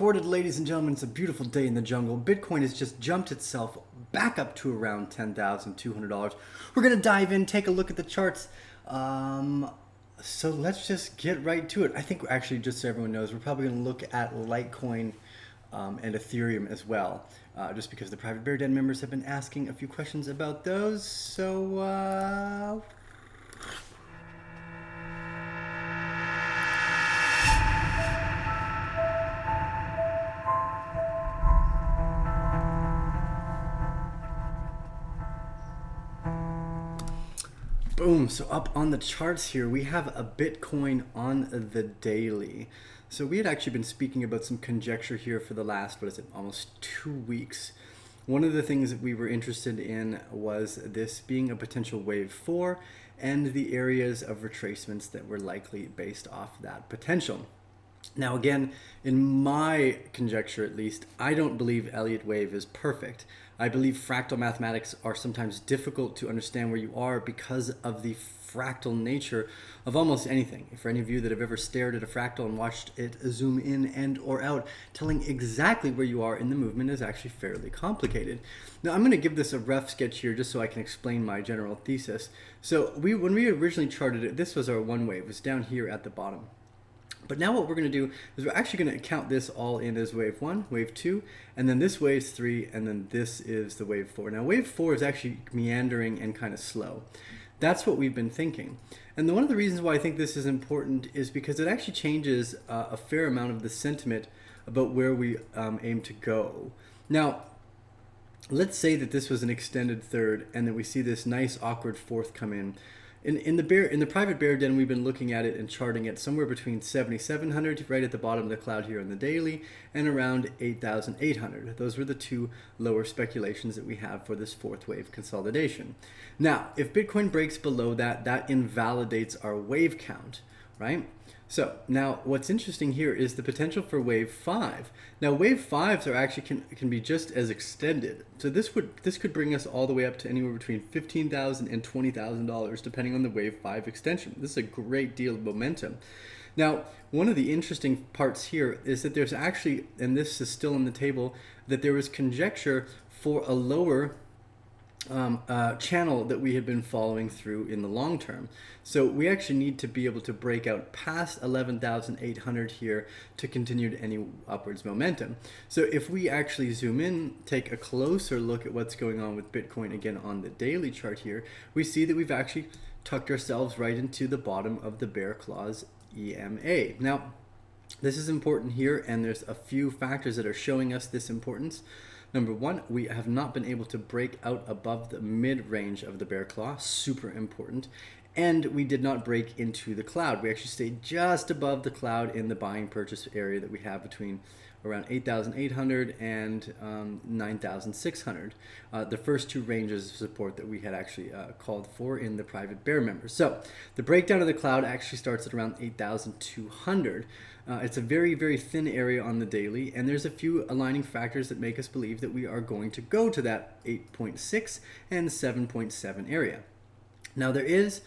recorded, ladies and gentlemen. It's a beautiful day in the jungle. Bitcoin has just jumped itself back up to around $10,200. We're going to dive in, take a look at the charts. So let's just get right to it. I think actually, just so everyone knows, we're probably going to look at Litecoin and Ethereum as well, just because the Private Bear Den members have been asking a few questions about those. So boom, so up on the charts here, we have a Bitcoin on the daily. So we had actually been speaking about some conjecture here for the last, almost 2 weeks. One of the things that we were interested in was this being a potential wave 4 and the areas of retracements that were likely based off that potential. Now again, in my conjecture at least, I don't believe Elliott wave is perfect. I believe fractal mathematics are sometimes difficult to understand where you are because of the fractal nature of almost anything. For any of you that have ever stared at a fractal and watched it zoom in and or out, telling exactly where you are in the movement is actually fairly complicated. Now I'm going to give this a rough sketch here just so I can explain my general thesis. So when we originally charted it, this was our one wave. It was down here at the bottom. But now what we're going to do is we're actually going to count this all in as wave 1, wave 2, and then this wave's 3, and then this is the wave 4. Now wave 4 is actually meandering and kind of slow. That's what we've been thinking. And one of the reasons why I think this is important is because it actually changes a fair amount of the sentiment about where we aim to go. Now, let's say that this was an extended third and that we see this nice awkward fourth come in. In the private bear den, we've been looking at it and charting it somewhere between 7,700 right at the bottom of the cloud here on the daily and around 8,800. Those were the two lower speculations that we have for this fourth wave consolidation. Now, if Bitcoin breaks below that, that invalidates our wave count, right? So now what's interesting here is the potential for wave 5. Now wave 5s are actually can be just as extended. So this could bring us all the way up to anywhere between $15,000 and $20,000 depending on the wave 5 extension. This is a great deal of momentum. Now, one of the interesting parts here is that there's actually, and this is still on the table, that there was conjecture for a lower channel that we had been following through in the long term. So we actually need to be able to break out past 11,800 here to continue any upwards momentum. So if we actually zoom in, take a closer look at what's going on with Bitcoin again on the daily chart here, we see that we've actually tucked ourselves right into the bottom of the bear claws EMA. Now, this is important here, and there's a few factors that are showing us this importance. Number one, we have not been able to break out above the mid-range of the bear claw, super important. And we did not break into the cloud. We actually stayed just above the cloud in the buying purchase area that we have between around 8,800 and 9,600. The first two ranges of support that we had actually called for in the private bear members. So the breakdown of the cloud actually starts at around 8,200. It's a very, very thin area on the daily, and there's a few aligning factors that make us believe that we are going to go to that 8.6 and 7.7 area. Now there is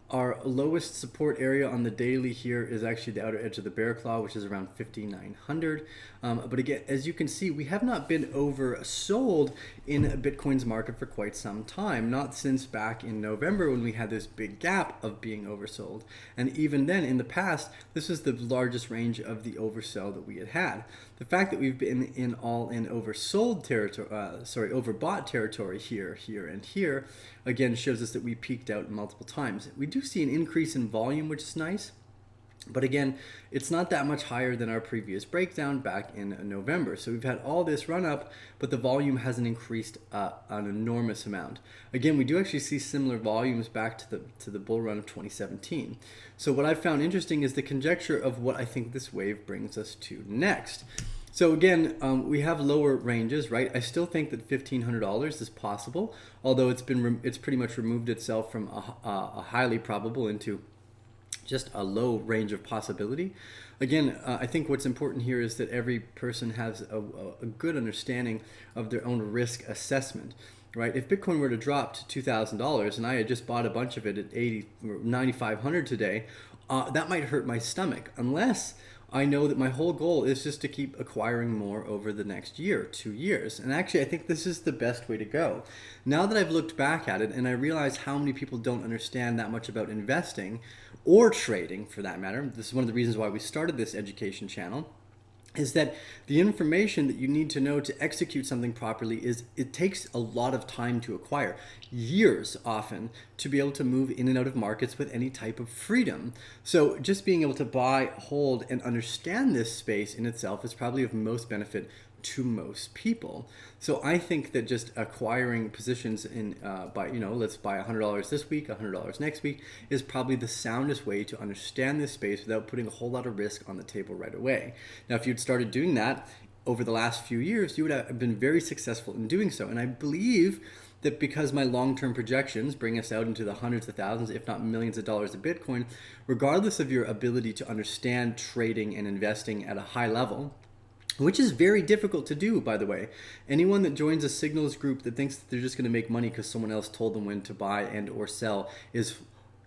our lowest support area on the daily here is actually the outer edge of the bear claw, which is around 5,900. But again, as you can see, we have not been oversold in Bitcoin's market for quite some time, not since back in November when we had this big gap of being oversold. And even then, in the past, this was the largest range of the oversell that we had had. The fact that we've been in all-in oversold territory, overbought territory here, and here, again shows us that we peaked out multiple times. We do see an increase in volume, which is nice, but again, it's not that much higher than our previous breakdown back in November. So we've had all this run up, but the volume hasn't increased an enormous amount. Again, we do actually see similar volumes back to the bull run of 2017. So what I found interesting is the conjecture of what I think this wave brings us to next. So again, we have lower ranges, right? I still think that $1,500 is possible, although it's pretty much removed itself from a highly probable into just a low range of possibility. Again, I think what's important here is that every person has a good understanding of their own risk assessment. Right? If Bitcoin were to drop to $2,000 and I had just bought a bunch of it at 9,500 today, that might hurt my stomach, unless I know that my whole goal is just to keep acquiring more over the next year, 2 years. And actually, I think this is the best way to go. Now that I've looked back at it and I realize how many people don't understand that much about investing or trading for that matter, this is one of the reasons why we started this education channel, is that the information that you need to know to execute something properly is it takes a lot of time to acquire, years often, to be able to move in and out of markets with any type of freedom. So just being able to buy, hold, and understand this space in itself is probably of most benefit to most people. So I think that just acquiring positions in let's buy $100 this week, $100 next week, is probably the soundest way to understand this space without putting a whole lot of risk on the table right away. Now, if you'd started doing that over the last few years, you would have been very successful in doing so. And I believe that because my long-term projections bring us out into the hundreds of thousands, if not millions of dollars of Bitcoin, regardless of your ability to understand trading and investing at a high level, which is very difficult to do, by the way. Anyone that joins a signals group that thinks that they're just going to make money because someone else told them when to buy and or sell is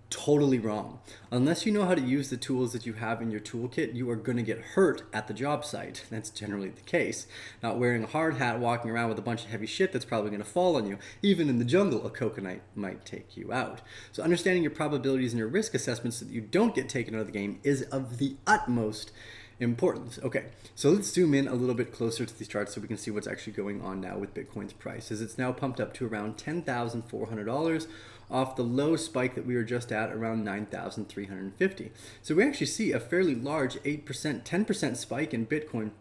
totally wrong. Unless you know how to use the tools that you have in your toolkit, you are going to get hurt at the job site. That's generally the case. Not wearing a hard hat, walking around with a bunch of heavy shit that's probably going to fall on you. Even in the jungle, a coconut might take you out. So understanding your probabilities and your risk assessments so that you don't get taken out of the game is of the utmost importance. Okay, so let's zoom in a little bit closer to these charts so we can see what's actually going on now with Bitcoin's price. As it's now pumped up to around $10,400 off the low spike that we were just at around $9,350. So we actually see a fairly large 8%, 10% spike in Bitcoin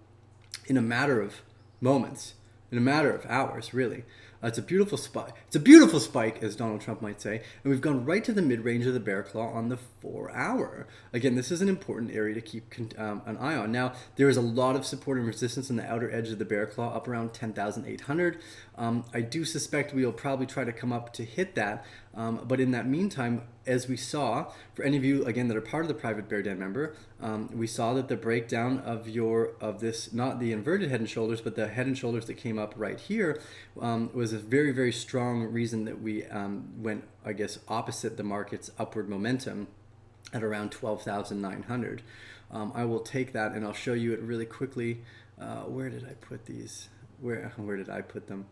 in a matter of moments, in a matter of hours, really. It's a beautiful spike. It's a beautiful spike, as Donald Trump might say. And we've gone right to the mid-range of the bear claw on the 4-hour. Again, this is an important area to keep an eye on. Now, there is a lot of support and resistance on the outer edge of the bear claw, up around 10,800. I do suspect we'll probably try to come up to hit that. But in that meantime, as we saw, for any of you, again, that are part of the private Bear Den member, we saw that the breakdown of this, not the inverted head and shoulders, but the head and shoulders that came up right here, was a very, very strong reason that we went, I guess, opposite the market's upward momentum at around 12,900. I will take that and I'll show you it really quickly. Where did I put these? Where did I put them?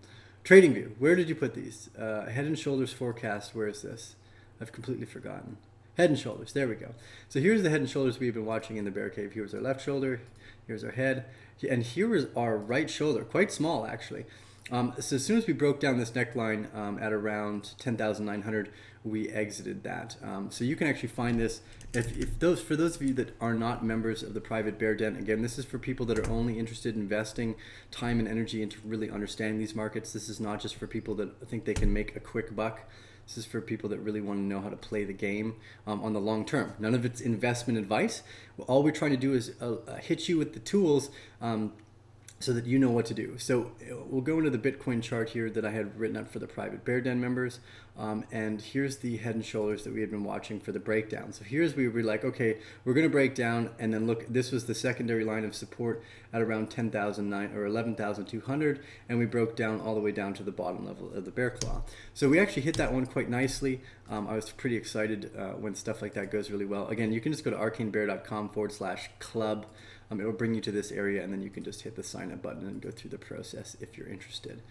TradingView, where did you put these? Head and shoulders forecast, where is this? I've completely forgotten. Head and shoulders, there we go. So here's the head and shoulders we've been watching in the bear cave. Here's our left shoulder, here's our head, and here is our right shoulder, quite small actually. So as soon as we broke down this neckline at around 10,900, we exited that. So you can actually find this for those of you that are not members of the private Bear Den. Again, this is for people that are only interested in investing time and energy into really understanding these markets. This is not just for people that think they can make a quick buck. This is for people that really want to know how to play the game on the long term. None of it's investment advice. All we're trying to do is hit you with the tools so that you know what to do. So we'll go into the Bitcoin chart here that I had written up for the private Bear Den members. And here's the head and shoulders that we had been watching for the breakdown. So here's we were like, okay, we're going to break down, and then look, this was the secondary line of support at around 10,009 or 11,200, and we broke down all the way down to the bottom level of the bear claw. So we actually hit that one quite nicely. I was pretty excited when stuff like that goes really well. Again, you can just go to arcanebear.com/club. It will bring you to this area, and then you can just hit the sign up button and go through the process if you're interested.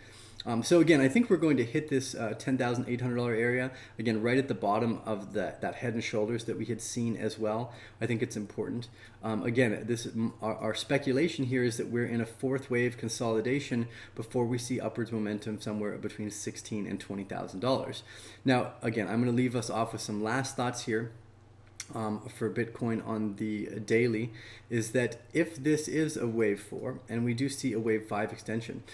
So again, I think we're going to hit this $10,800 area, again, right at the bottom of that head and shoulders that we had seen as well. I think it's important. Again, our speculation here is that we're in a fourth wave consolidation before we see upwards momentum somewhere between $16,000 and $20,000. Now, again, I'm going to leave us off with some last thoughts here. For Bitcoin on the daily, is that if this is a wave 4 and we do see a wave 5 extension,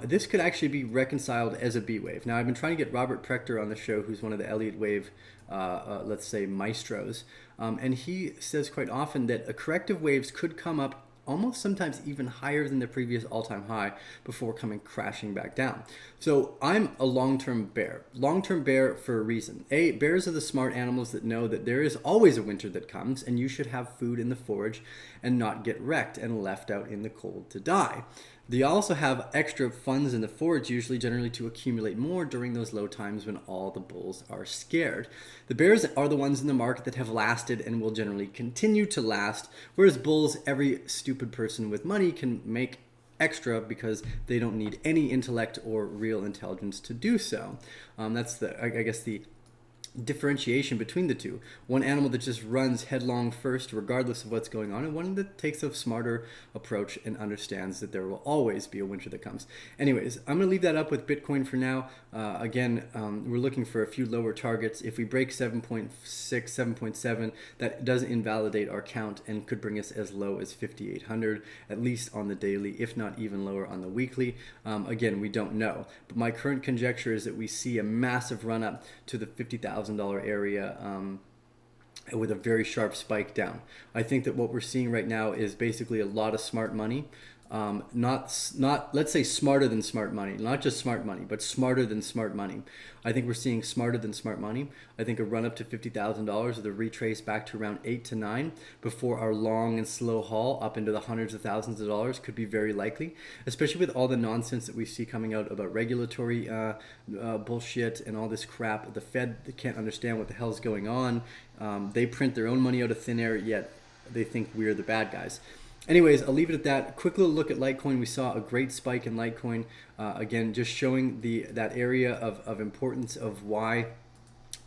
this could actually be reconciled as a B wave. Now, I've been trying to get Robert Prechter on the show, who's one of the Elliott wave let's say maestros, and he says quite often that corrective waves could come up almost sometimes even higher than the previous all-time high before coming crashing back down. So I'm a long-term bear. Long-term bear for a reason. Bears are the smart animals that know that there is always a winter that comes, and you should have food in the forage and not get wrecked and left out in the cold to die. They also have extra funds in the forwards, usually generally to accumulate more during those low times when all the bulls are scared. The bears are the ones in the market that have lasted and will generally continue to last, whereas bulls, every stupid person with money can make extra because they don't need any intellect or real intelligence to do so. That's I guess the differentiation between the two. One animal that just runs headlong first regardless of what's going on, and one that takes a smarter approach and understands that there will always be a winter that comes. Anyways, I'm going to leave that up with Bitcoin for now. Again, we're looking for a few lower targets. If we break 7.6, 7.7, that does invalidate our count and could bring us as low as 5,800, at least on the daily, if not even lower on the weekly. Again, we don't know. But my current conjecture is that we see a massive run up to the $50,000 area with a very sharp spike down. I think that what we're seeing right now is basically a lot of smart money. Not let's say smarter than smart money, not just smart money, but smarter than smart money. I think we're seeing smarter than smart money. I think a run up to $50,000 with a retrace back to around 8 to 9 before our long and slow haul up into the hundreds of thousands of dollars could be very likely, especially with all the nonsense that we see coming out about regulatory bullshit and all this crap. The Fed can't understand what the hell's going on. They print their own money out of thin air, yet they think we're the bad guys. Anyways, I'll leave it at that. Quick little look at Litecoin. We saw a great spike in Litecoin. Again, just showing that area of importance of why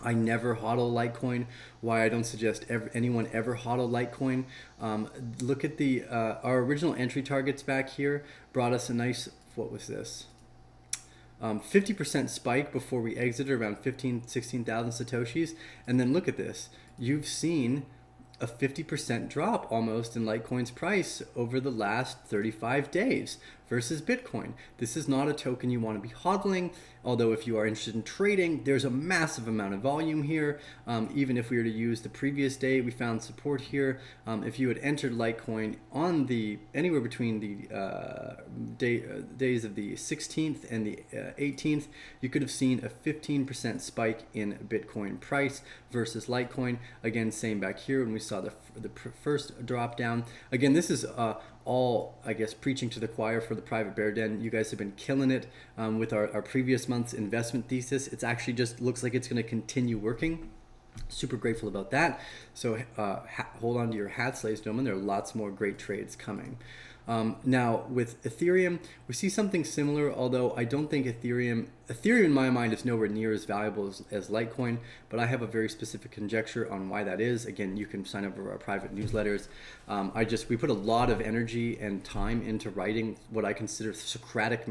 I never hodl Litecoin, why I don't suggest anyone ever hodl Litecoin. Look at our original entry targets back here brought us a nice, what was this? 50% spike before we exited around 16,000 Satoshis. And then look at this. You've seen a 50% drop almost in Litecoin's price over the last 35 days versus Bitcoin. This is not a token you want to be hodling, although if you are interested in trading, there's a massive amount of volume here. Even if we were to use the previous day, we found support here. If you had entered Litecoin on anywhere between the days of the 16th and the 18th, you could have seen a 15% spike in Bitcoin price versus Litecoin. Again, same back here when we saw the first drop down. Again, this is all, I guess, preaching to the choir for the private bear den. You guys have been killing it with our previous month's investment thesis. It's actually just looks like it's going to continue working. Super grateful about that. So hold on to your hats, ladies and gentlemen. There are lots more great trades coming. Now with Ethereum, we see something similar, although I don't think Ethereum in my mind is nowhere near as valuable as Litecoin, but I have a very specific conjecture on why that is. Again, you can sign up for our private newsletters. We put a lot of energy and time into writing what I consider Socratic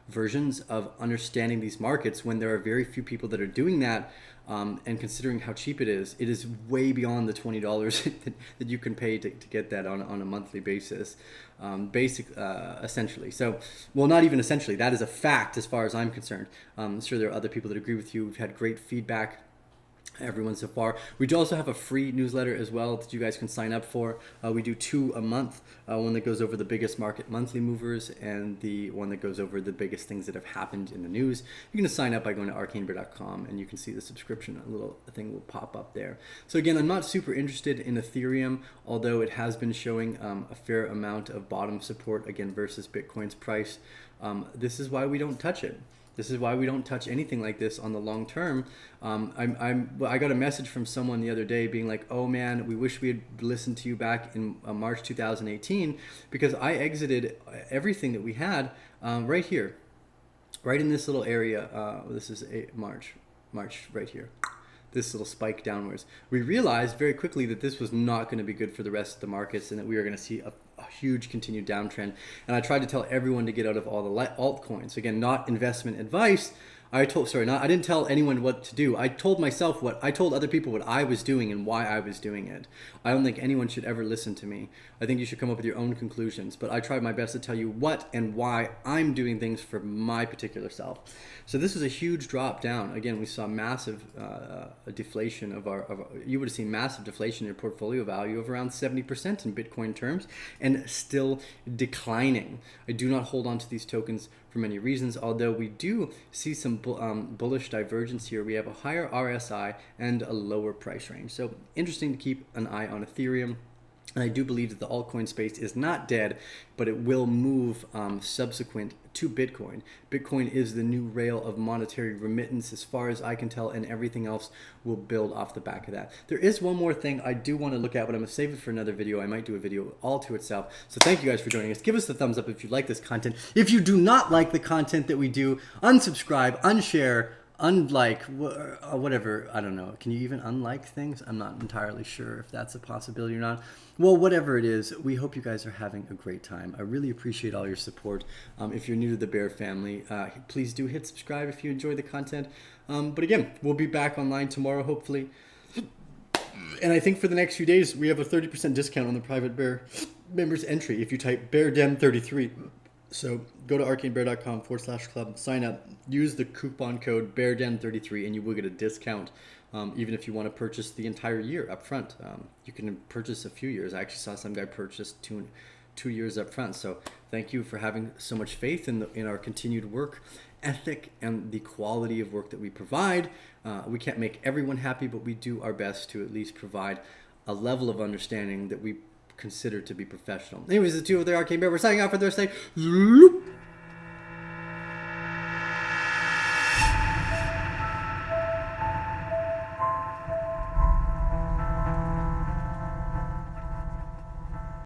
versions of understanding these markets when there are very few people that are doing that. And considering how cheap it is way beyond the $20 that you can pay to get that on a monthly basis, essentially. So, well, not even essentially, that is a fact as far as I'm concerned. I'm sure there are other people that agree with you. We've had great feedback, everyone so far. We do also have a free newsletter as well that you guys can sign up for. We do 2 a month, one that goes over the biggest market monthly movers and the one that goes over the biggest things that have happened in the news. You can just sign up by going to arcanebear.com and you can see the subscription. A little thing will pop up there. So again, I'm not super interested in Ethereum, although it has been showing a fair amount of bottom support again versus Bitcoin's price. This is why we don't touch it. This is why we don't touch anything like this on the long term. I got a message from someone the other day being like, oh man, we wish we had listened to you back in March 2018 because I exited everything that we had right here, right in this little area. This is March right here. This little spike downwards. We realized very quickly that this was not going to be good for the rest of the markets and that we were going to see a huge continued downtrend. And I tried to tell everyone to get out of all the altcoins. Again, not investment advice. I didn't tell anyone what to do. I told other people what I was doing and why I was doing it. I don't think anyone should ever listen to me. I think you should come up with your own conclusions, but I tried my best to tell you what and why I'm doing things for my particular self. So this is a huge drop down. Again, we saw massive deflation you would have seen massive deflation in your portfolio value of around 70% in Bitcoin terms and still declining. I do not hold on to these tokens for many reasons, although we do see some bullish divergence here. We have a higher RSI and a lower price range. So interesting to keep an eye on Ethereum. And I do believe that the altcoin space is not dead, but it will move subsequent to Bitcoin. Bitcoin is the new rail of monetary remittance as far as I can tell, and everything else will build off the back of that. There is one more thing I do want to look at, but I'm going to save it for another video. I might do a video all to itself. So thank you guys for joining us. Give us a thumbs up if you like this content. If you do not like the content that we do, unsubscribe, unshare, unlike, whatever, I don't know. Can you even unlike things? I'm not entirely sure if that's a possibility or not. Well, whatever it is, we hope you guys are having a great time. I really appreciate all your support. If you're new to the Bear family, please do hit subscribe if you enjoy the content. But again, we'll be back online tomorrow, hopefully. And I think for the next few days, we have a 30% discount on the private Bear members entry if you type BearDem33. So go to arcanebear.com/club, sign up, use the coupon code BearDem33, and you will get a discount even if you want to purchase the entire year up front. You can purchase a few years. I actually saw some guy purchase two years up front. So thank you for having so much faith in our continued work ethic and the quality of work that we provide. We can't make everyone happy, but we do our best to at least provide a level of understanding that we consider to be professional. Anyways, the two of the Arcane Bear, we're signing off for Thursday.